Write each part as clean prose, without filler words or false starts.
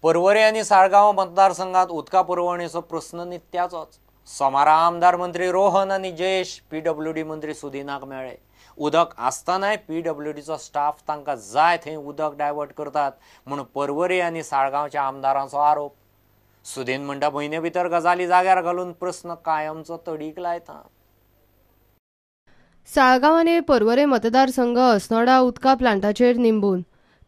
पर्वरी आणि साळगाव मतदारसंघात उदका पुरवणीचो प्रश्न नित्याचोच। सोमारा आमदार मंत्री रोहन आणि जयेश पीडब्ल्यूडी मंत्री सुदीनाक मेळ्ळे। उदक आसतनाय पीडब्ल्यूडीचो स्टाफ तांकां जाय थंय उदक डायवर्ट करतात म्हूण पर्वरी आणि साळगावच्या आमदारांचो आरोप। सुदीन म्हणटा म्हयने भितर गजाली जाग्यार घालून प्रश्न कायमचो तडीक लायता। साळगाव आनी पर्वरे मतदारसंघ अस्नोडा उदका प्लांटाचेर निंबून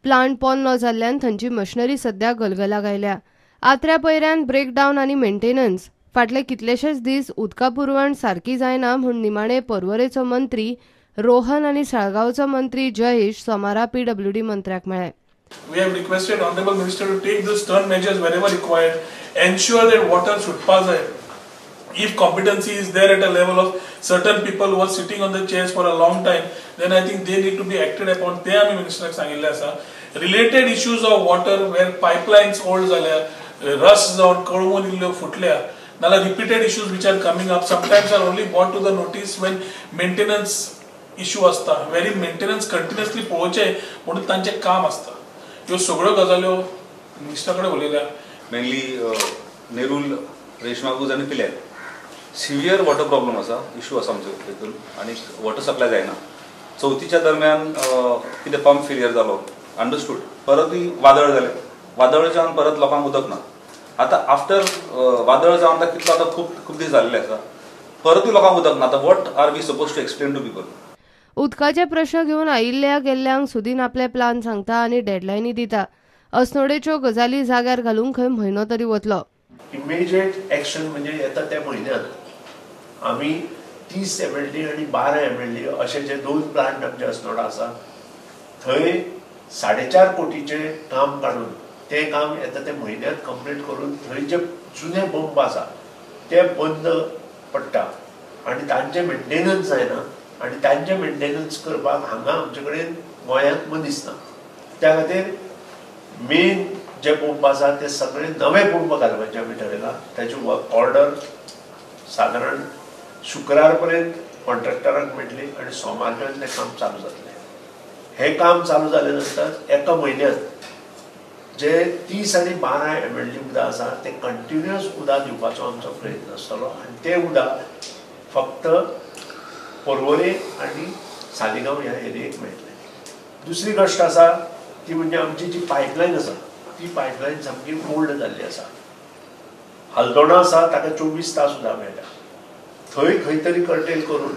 प्लांट पोंद न जाल्ल्यान थंयची मशिनरी सध्या गलगलाक आयल्या। आत्र्या पयऱ्यान ब्रेकडावन आनी मेंटेनन्स फाटले कितलेशेच दीस उदका पुरवण सारकी जायना म्हूण निमाणे पर्वरेचो मंत्री रोहन आनी साळगावचो मंत्री जयेश सोमारा पीडब्ल्यूडी मंत्र्याक मेळ्ळे। We have requested Honorable Minister to take the stern measures wherever required, ensure that water should pass ahead. If competency is there at a level of certain people who are sitting on the chairs for a long time, then I think they need to be acted upon. ते आम्ही मिनिस्टराक सांगिल्ले आसा। Related issues of water where pipelines old झाल्या, rust जावन कळमून इल्ल्यो फुटल्या, नाल्यार repeated issues which are coming up sometimes are only brought to the notice when maintenance issue असता, wherein maintenance continuously पळोवचे म्हणून तांचे काम असता। ह्यो सगळ्यो गजाल्यो मिनिस्टराकडे उलयल्या। मेनली नेरूल रेशमागूज आनी पिल्यार सिवियर वॉटर प्रॉब्लम आसा, इश्यू आसा आमचे हितून आनी वॉटर सप्लाय जायना। चवथीच्या दरम्यान कितें पंप फेलियर जालो अंडरस्टूड, परत वादळ जालें, वादळ जावन परत लोकांक उदक ना। आतां आफ्टर वादळ जावन आतां कितलो आतां खूब दीस जाल्ले आसा, परतूय लोकांक उदक ना। आतां what are we suppose to explain to people? उदकाचे प्रश्न घेवन आयिल्ल्या गेल्ल्यांक सुदीन आपले प्लान सांगता आनी डेडलायनी दिता। अस्नोडेच्यो गजाली जाग्यार घालूंक खंय म्हयनो तरी वतलो। इमिजिएट एक्शन म्हणजे येता त्या म्हयन्यात आमी 30 MLD आणि 12 MLD असे जे दोन प्लांट आमचे अस्नोडा आसा थंय 4.5 कोटीचे काम काढून ते काम येता त्या म्हयन्यात कंप्लीट करून थंय जे जुने पंप आसा ते बंद पडटा आणि तांचे मेंटेनन्स जायना आणि तांचे मेंटेनन्स करपाक हांगा आमचे कडेन गोंयांत मनीस ना। त्या खातीर मेन जे पंप आसा ते सगळे नवे पंप घालपाचे आमी ठरयला। त्याची ऑर्डर साधारण शुक्रार पर्यंत कॉन्ट्रॅक्टराक मेळटली आणि सोमारपर्यंत ते काम चालू जातले। हे काम चालू जाले नंतर एका म्हयन्यात जे 30 आणि 12 MLD उदक आसा ते कंटिन्युअस उदक दिवपाचो आमचो प्रयत्न आसतलो आणि ते उदक फक्त पर्वरे आणि सालिगांव ह्या एरियेक मेळटले। दुसरी गोष्ट आसा ती म्हणजे आमची जी पायपलायन आसा ती पायपलायन सामकी ओल्ड जाल्ली आसा। हलदोणा आसा ताका 24 तास उदक मेळटा, थंय खंय तरी कर्टेल करून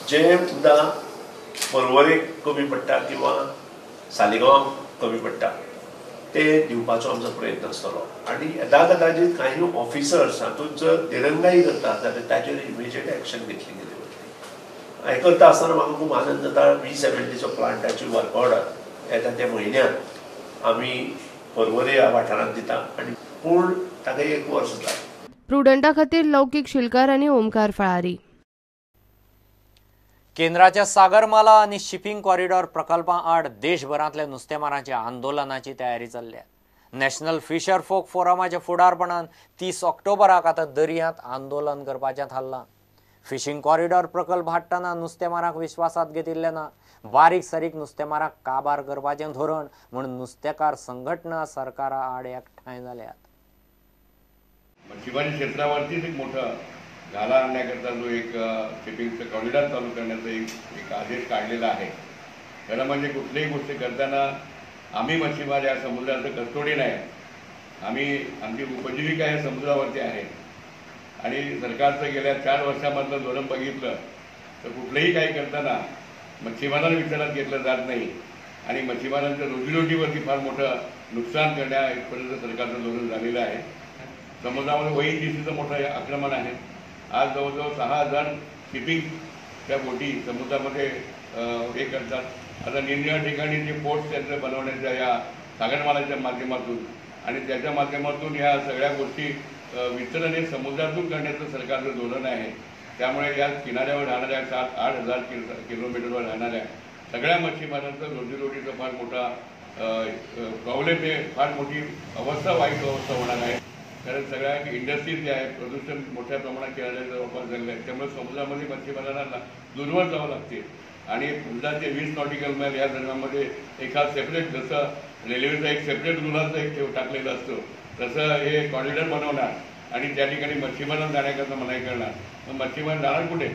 जे उदक पर्वरेक कमी पडटा किंवा सालिगांवाक कमी पडटा ते दिवपाचो आमचो प्रयत्न आसतलो। आणि येदा कदाचित काही ऑफिसर्स हातूंत जर दिरंगाई करतात जाल्यार ताचेर इमिजिएट एक्शन घेतली गेली वतली। हे करता आसतना म्हाका खूब आनंद जाता 20 MLDचो प्लांटाची वर्क ऑर्डर येता त्या म्हयन्यात आमी पर्वरे ह्या वाठारांत दिता आणि पूण ताका 1 वर्स जाता। प्रुडंटा खातीर लौकीक शिलकार आनी ओमकार फळारी। केंद्राच्या सागरमाला आणि शिपिंग कॉरिडॉर प्रकल्पा आड देशभरांतल्या नुस्तेमारांच्या आंदोलनाची तयारी चल्ल्या। नॅशनल फिशर फोक फोरमाच्या फुडारपणान 30 ऑक्टोबराक आतां दर्यांत आंदोलन करपाचें थारलां। फिशिंग कॉरिडॉर प्रकल्प हाडटना नुस्तेमारांक विश्वासात घेतिल्ले ना। बारीक सारीक नुस्तेमारांक काबार करपाचें धोरण म्हणून नुस्तेकार संघटना सरकारा आड एकठांय जाल्यात। मच्छीमारी क्षेत्रावरतीच एक मोठा घाला आणण्याकरता जो एक शिपिंगचं कॉरिडॉर चालू करण्याचा एक आदेश काढलेला आहे। खरं म्हणजे कुठलीही गोष्ट करताना आम्ही मच्छीमार या समुद्राचं कस्टोडी नाही, आमची उपजीविका या समुद्रावरती आहे आणि सरकारचं गेल्या 4 वर्षामधलं धोरण बघितलं तर कुठलंही काही करताना मच्छीमारांना विचारात घेतलं जात नाही आणि मच्छीमारांच्या रोजीरोटीवरती फार मोठं नुकसान करण्यापर्यंत सरकारचं धोरण झालेलं आहे। समुद्रामध्ये ONGCचं मोठं आक्रमण आहे। आज जवळजवळ 6000 शिपिंगच्या बोटी समुद्रामध्ये हे करतात। आता निरनिराळ्या ठिकाणी जे पोर्ट सेंटर बनवण्याच्या या सागरमालाच्या माध्यमातून आणि त्याच्या माध्यमातून ह्या सगळ्या गोष्टी वितरण हे समुद्रातून करण्याचं सरकारचं धोरण आहे। त्यामुळे या किनाऱ्यावर राहणाऱ्या 7-8 हजार किलोमीटरवर राहणाऱ्या सगळ्या मच्छीमारांचं रोजीरोटीचा फार मोठा प्रॉब्लेम आहे, फार मोठी अवस्था, वाईट अवस्था होणार आहे। कारण सगळ्या इंडस्ट्रीज ज्या आहेत प्रदूषण मोठ्या प्रमाणात किनाऱ्याचा वापर झालेला आहे, त्यामुळे समुद्रामध्ये मच्छीमारांना दूरवर जावं लागते आणि 15 ते 20 नॉटिकल माईल या दरम्यानमध्ये एका सेपरेट, जसं रेल्वेचा एक सेपरेट रुलाचं एक टाकलेलं असतो तसं हे कॉरिडॉर बनवणार आणि त्या ठिकाणी मच्छीमारांना जाण्याकरता मनाई करणार. मग मच्छीमार जाणार कुठे?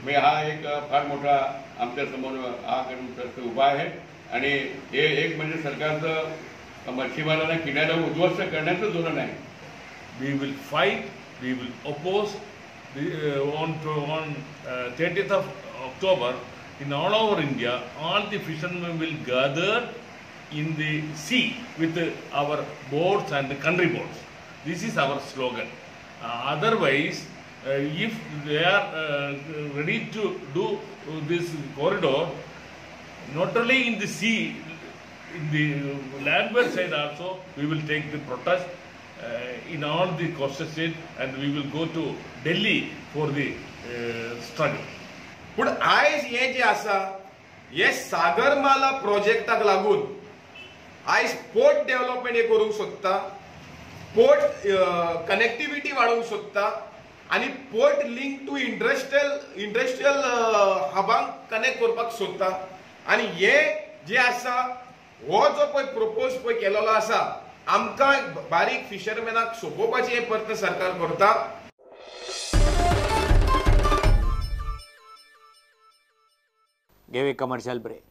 मी हा एक फार मोठा आमच्या समोर हा करून उपाय आहे. आणि हे एक म्हणजे सरकारचं मच्छीमारांना किनाऱ्यावर उद्ध्वस्त करण्याचं धोरण आहे. We will fight, we will oppose on 30th of October in all over India. All the fishermen will gather in the sea with our boats and the country boats. This is our slogan. Otherwise, if they are ready to do this corridor, not only in the sea, in the landward side also, we will take the protest in all the coastal states, and we will go to Delhi for the struggle. पण आयज हे जे आसा हे सागरमाला प्रोजेक्टाक लागून आयज port development हे करूंक सोदता, पोर्ट कनेक्टिविटी वाडोवंक सोदता आणि पोर्ट लिंक टू इंडस्ट्रियल हबांक कनेक्ट करपाक सोदता. आणि हे जे आसा हो जो पळय प्रपोज पळय केलेलो आसा आमकां बारीक फिशरमॅनाक सोंपोवपाची हे प्रयत्न सरकार करता. घेऊ एक कमर्शियल ब्रेक.